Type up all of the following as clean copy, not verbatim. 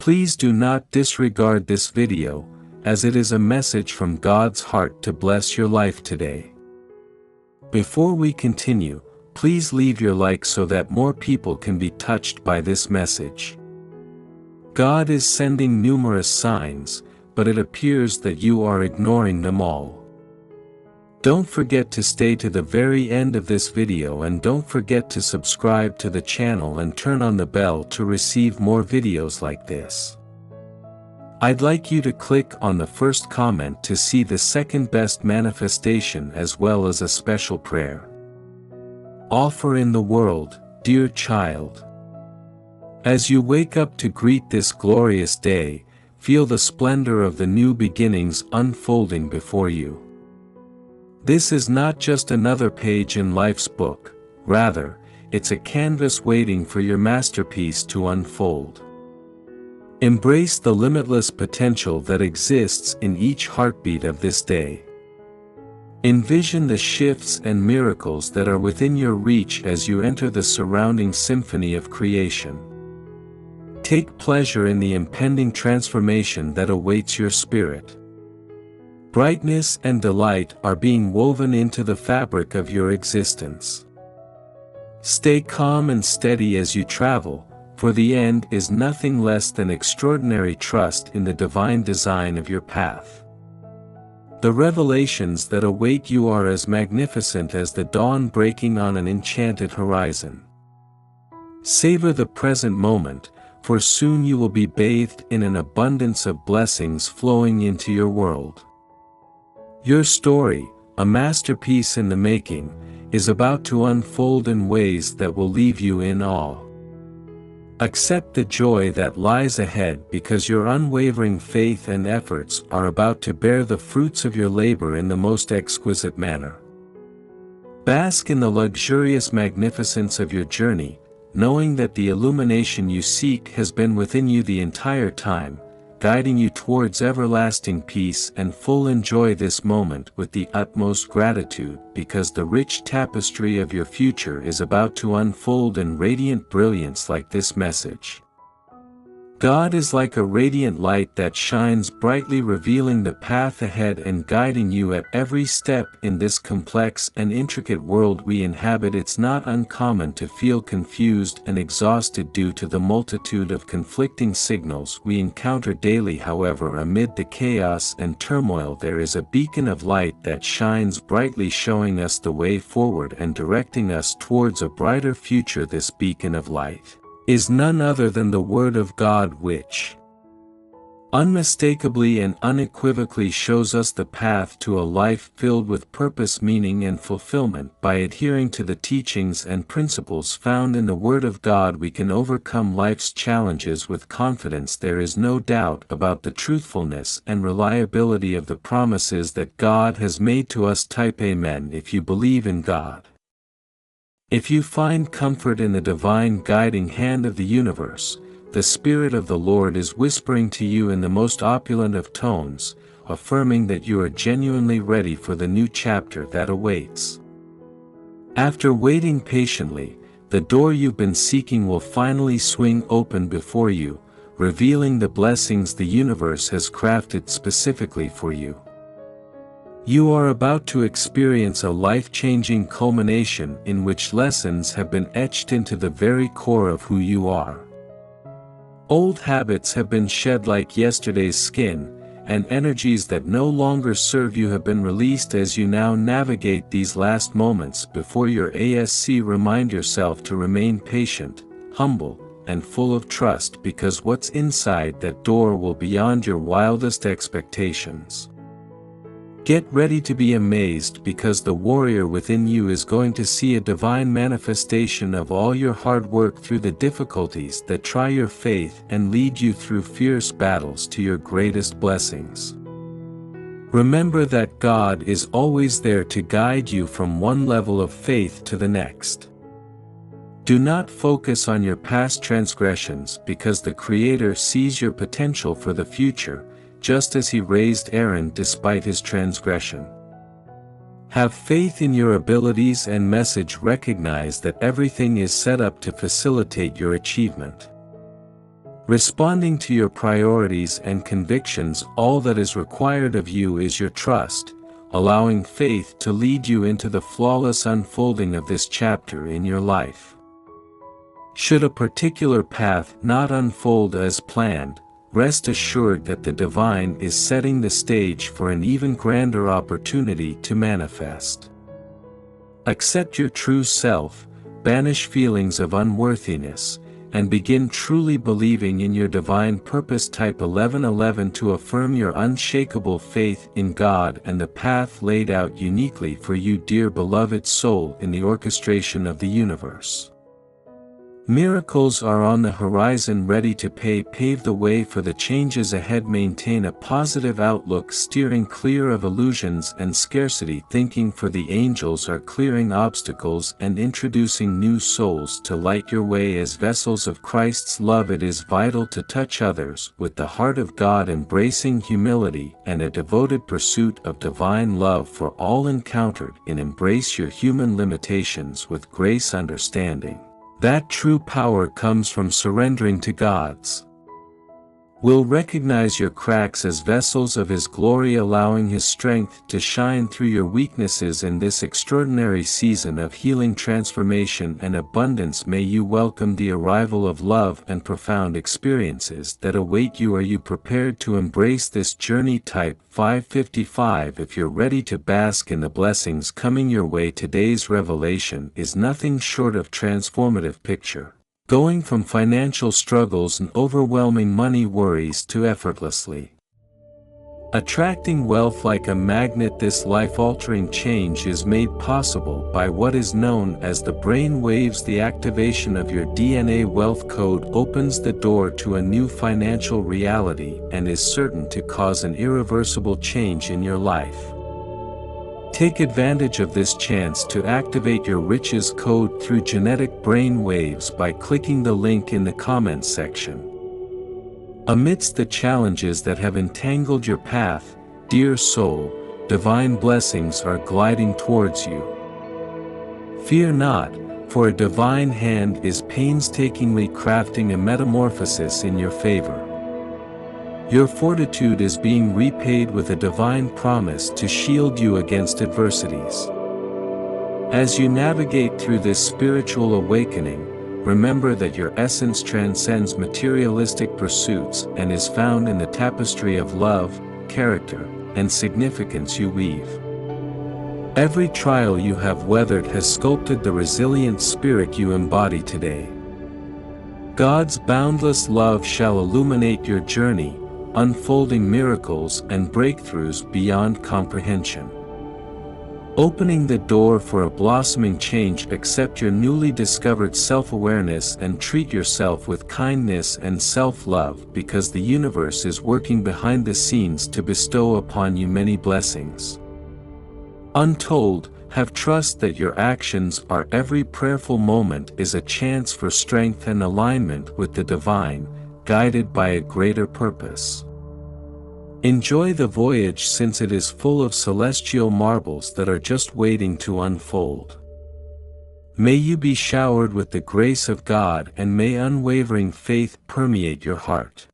Please do not disregard this video, as it is a message from God's heart to bless your life today. Before we continue, please leave your like so that more people can be touched by this message. God is sending numerous signs, but it appears that you are ignoring them all. Don't forget to stay to the very end of this video, and don't forget to subscribe to the channel and turn on the bell to receive more videos like this. I'd like you to click on the first comment to see the second best manifestation as well as a special prayer. Offer in the world, dear child. As you wake up to greet this glorious day, feel the splendor of the new beginnings unfolding before you. This is not just another page in life's book, rather, it's a canvas waiting for your masterpiece to unfold. Embrace the limitless potential that exists in each heartbeat of this day. Envision the shifts and miracles that are within your reach as you enter the surrounding symphony of creation. Take pleasure in the impending transformation that awaits your spirit. Brightness and delight are being woven into the fabric of your existence. Stay calm and steady as you travel, for the end is nothing less than extraordinary trust in the divine design of your path. The revelations that await you are as magnificent as the dawn breaking on an enchanted horizon. Savor the present moment, for soon you will be bathed in an abundance of blessings flowing into your world. Your story, a masterpiece in the making, is about to unfold in ways that will leave you in awe. Accept the joy that lies ahead, because your unwavering faith and efforts are about to bear the fruits of your labor in the most exquisite manner. Bask in the luxurious magnificence of your journey, knowing that the illumination you seek has been within you the entire time, guiding you towards everlasting peace, and enjoy this moment with the utmost gratitude, because the rich tapestry of your future is about to unfold in radiant brilliance like this message. God is like a radiant light that shines brightly, revealing the path ahead and guiding you at every step in this complex and intricate world we inhabit. It's not uncommon to feel confused and exhausted due to the multitude of conflicting signals we encounter daily. However, amid the chaos and turmoil, there is a beacon of light that shines brightly, showing us the way forward and directing us towards a brighter future. This beacon of light is none other than the Word of God, which unmistakably and unequivocally shows us the path to a life filled with purpose, meaning, and fulfillment. By adhering to the teachings and principles found in the Word of God, we can overcome life's challenges with confidence. There is no doubt about the truthfulness and reliability of the promises that God has made to us. Type Amen if you believe in God. If you find comfort in the divine guiding hand of the universe, the Spirit of the Lord is whispering to you in the most opulent of tones, affirming that you are genuinely ready for the new chapter that awaits. After waiting patiently, the door you've been seeking will finally swing open before you, revealing the blessings the universe has crafted specifically for you. You are about to experience a life-changing culmination in which lessons have been etched into the very core of who you are. Old habits have been shed like yesterday's skin, and energies that no longer serve you have been released as you now navigate these last moments before your ASC. Remind yourself to remain patient, humble, and full of trust, because what's inside that door will be beyond your wildest expectations. Get ready to be amazed, because the warrior within you is going to see a divine manifestation of all your hard work through the difficulties that try your faith and lead you through fierce battles to your greatest blessings. Remember that God is always there to guide you from one level of faith to the next. Do not focus on your past transgressions, because the Creator sees your potential for the future, just as He raised Aaron despite his transgression. Have faith in your abilities and message. Recognize that everything is set up to facilitate your achievement. Responding to your priorities and convictions, all that is required of you is your trust, allowing faith to lead you into the flawless unfolding of this chapter in your life. Should a particular path not unfold as planned, rest assured that the divine is setting the stage for an even grander opportunity to manifest. Accept your true self, banish feelings of unworthiness, and begin truly believing in your divine purpose. Type 1111 to affirm your unshakable faith in God and the path laid out uniquely for you, dear beloved soul, in the orchestration of the universe. Miracles are on the horizon, ready to pave the way for the changes ahead. Maintain a positive outlook, steering clear of illusions and scarcity thinking, for the angels are clearing obstacles and introducing new souls to light your way as vessels of Christ's love. It is vital to touch others with the heart of God, embracing humility and a devoted pursuit of divine love for all encountered. Embrace your human limitations with grace, understanding that true power comes from surrendering to God's will. Recognize your cracks as vessels of His glory, allowing His strength to shine through your weaknesses in this extraordinary season of healing, transformation, and abundance. May you welcome the arrival of love and profound experiences that await you. Are you prepared to embrace this journey? Type 555 if you're ready to bask in the blessings coming your way. Today's revelation is nothing short of transformative. Picture going from financial struggles and overwhelming money worries to effortlessly attracting wealth like a magnet. This life-altering change is made possible by what is known as the brain waves. The activation of your DNA wealth code opens the door to a new financial reality and is certain to cause an irreversible change in your life. Take advantage of this chance to activate your riches code through genetic brain waves by clicking the link in the comments section. Amidst the challenges that have entangled your path, dear soul, divine blessings are gliding towards you. Fear not, for a divine hand is painstakingly crafting a metamorphosis in your favor. Your fortitude is being repaid with a divine promise to shield you against adversities. As you navigate through this spiritual awakening, remember that your essence transcends materialistic pursuits and is found in the tapestry of love, character, and significance you weave. Every trial you have weathered has sculpted the resilient spirit you embody today. God's boundless love shall illuminate your journey, unfolding miracles and breakthroughs beyond comprehension. Opening the door for a blossoming change. Accept your newly discovered self-awareness and treat yourself with kindness and self-love, because the universe is working behind the scenes to bestow upon you many blessings untold. Have trust that your actions are every prayerful moment is a chance for strength and alignment with the divine, guided by a greater purpose. Enjoy the voyage, since it is full of celestial marvels that are just waiting to unfold. May you be showered with the grace of God, and may unwavering faith permeate your heart.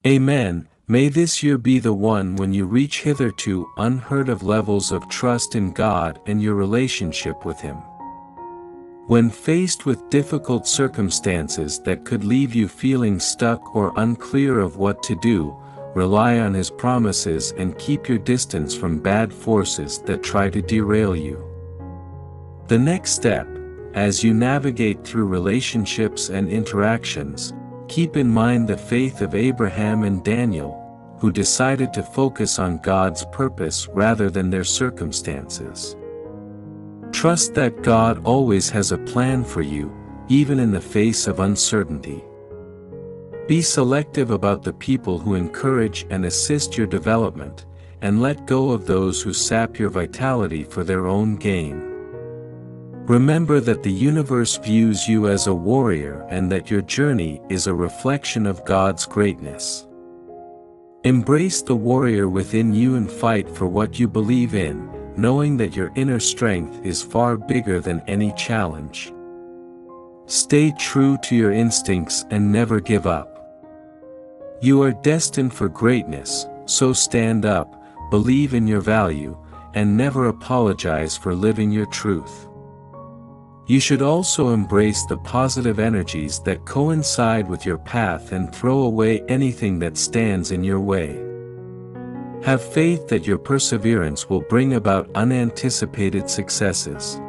Amen. May this year be the one when you reach hitherto unheard of levels of trust in God and your relationship with Him. When faced with difficult circumstances that could leave you feeling stuck or unclear of what to do, rely on His promises and keep your distance from bad forces that try to derail you. The next step, as you navigate through relationships and interactions, keep in mind the faith of Abraham and Daniel, who decided to focus on God's purpose rather than their circumstances. Trust that God always has a plan for you, even in the face of uncertainty. Be selective about the people who encourage and assist your development, and let go of those who sap your vitality for their own gain. Remember that the universe views you as a warrior and that your journey is a reflection of God's greatness. Embrace the warrior within you and fight for what you believe in, knowing that your inner strength is far bigger than any challenge. Stay true to your instincts and never give up. You are destined for greatness, so stand up, believe in your value, and never apologize for living your truth. You should also embrace the positive energies that coincide with your path and throw away anything that stands in your way. Have faith that your perseverance will bring about unanticipated successes.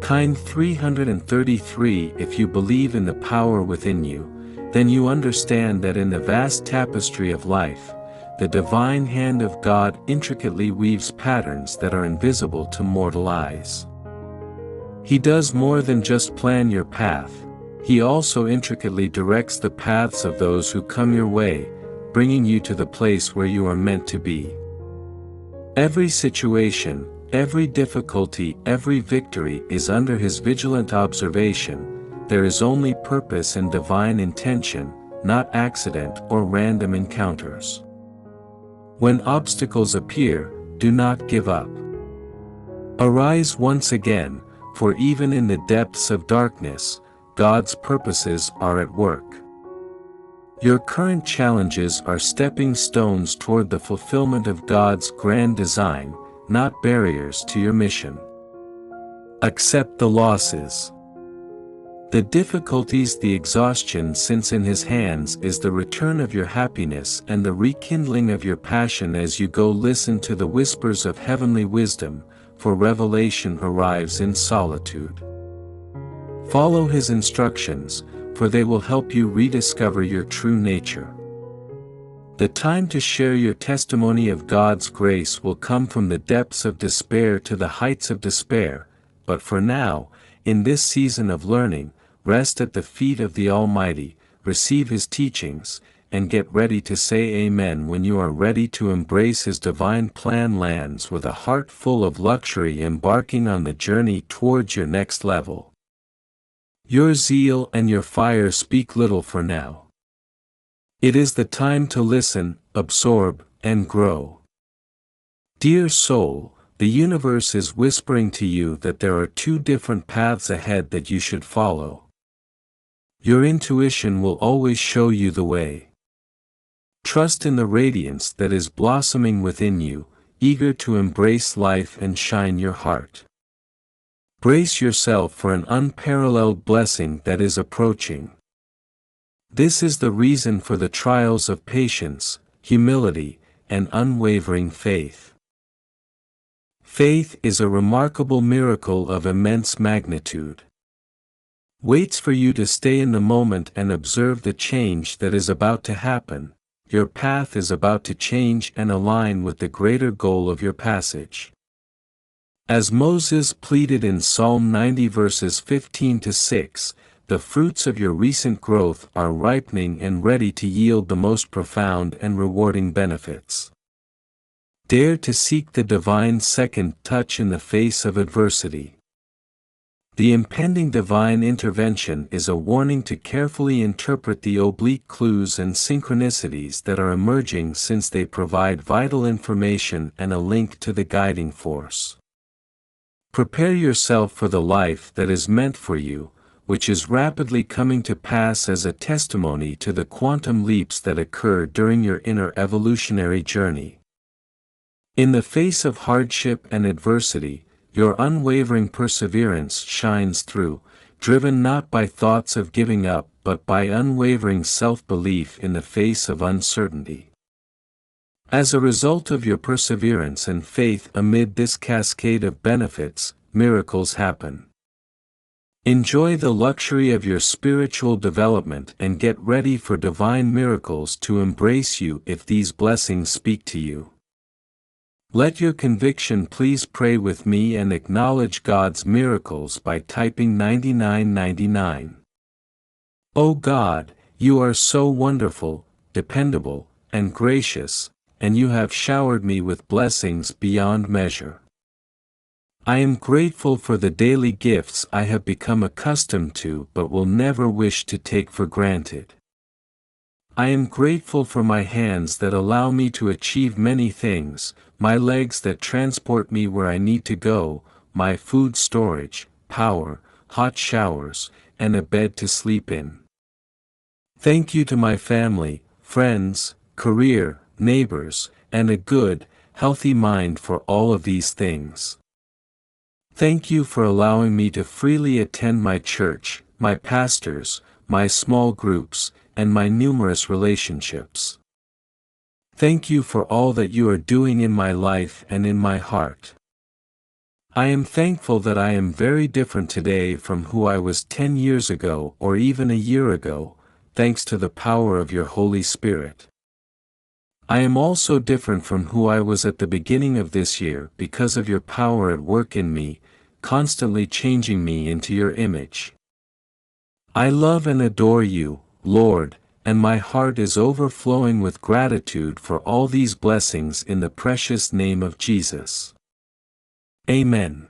Kind 333. If you believe in the power within you, then you understand that in the vast tapestry of life, the divine hand of God intricately weaves patterns that are invisible to mortal eyes. He does more than just plan your path, He also intricately directs the paths of those who come your way, bringing you to the place where you are meant to be. Every situation, every difficulty, every victory is under His vigilant observation. There is only purpose and divine intention, not accident or random encounters. When obstacles appear, do not give up. Arise once again, for even in the depths of darkness, God's purposes are at work. Your current challenges are stepping stones toward the fulfillment of God's grand design, not barriers to your mission. Accept the losses. The difficulties, the exhaustion, since in His hands is the return of your happiness and the rekindling of your passion as you go listen to the whispers of heavenly wisdom, for revelation arrives in solitude. Follow His instructions, for they will help you rediscover your true nature. The time to share your testimony of God's grace will come from the depths of despair to the heights of despair, but for now, in this season of learning, rest at the feet of the Almighty, receive His teachings, and get ready to say Amen when you are ready to embrace His divine plan. Lands with a heart full of luxury, embarking on the journey towards your next level. Your zeal and your fire speak little for now. It is the time to listen, absorb, and grow. Dear soul, the universe is whispering to you that there are two different paths ahead that you should follow. Your intuition will always show you the way. Trust in the radiance that is blossoming within you, eager to embrace life and shine your heart. Brace yourself for an unparalleled blessing that is approaching. This is the reason for the trials of patience, humility, and unwavering faith. Faith is a remarkable miracle of immense magnitude. Waits for you to stay in the moment and observe the change that is about to happen. Your path is about to change and align with the greater goal of your passage. As Moses pleaded in Psalm 90 verses 15-6, the fruits of your recent growth are ripening and ready to yield the most profound and rewarding benefits. Dare to seek the divine second touch in the face of adversity. The impending divine intervention is a warning to carefully interpret the oblique clues and synchronicities that are emerging, since they provide vital information and a link to the guiding force. Prepare yourself for the life that is meant for you, which is rapidly coming to pass as a testimony to the quantum leaps that occur during your inner evolutionary journey. In the face of hardship and adversity, your unwavering perseverance shines through, driven not by thoughts of giving up but by unwavering self-belief in the face of uncertainty. As a result of your perseverance and faith amid this cascade of benefits, miracles happen. Enjoy the luxury of your spiritual development and get ready for divine miracles to embrace you if these blessings speak to you. Let your conviction please pray with me and acknowledge God's miracles by typing 9999. O God, you are so wonderful, dependable, and gracious, and you have showered me with blessings beyond measure. I am grateful for the daily gifts I have become accustomed to but will never wish to take for granted. I am grateful for my hands that allow me to achieve many things, my legs that transport me where I need to go, my food storage, power, hot showers, and a bed to sleep in. Thank you to my family, friends, career, neighbors, and a good, healthy mind for all of these things. Thank you for allowing me to freely attend my church, my pastors, my small groups, and my numerous relationships. Thank you for all that you are doing in my life and in my heart. I am thankful that I am very different today from who I was 10 years ago or even a year ago, thanks to the power of your Holy Spirit. I am also different from who I was at the beginning of this year because of your power at work in me, constantly changing me into your image. I love and adore you, Lord, and my heart is overflowing with gratitude for all these blessings in the precious name of Jesus. Amen.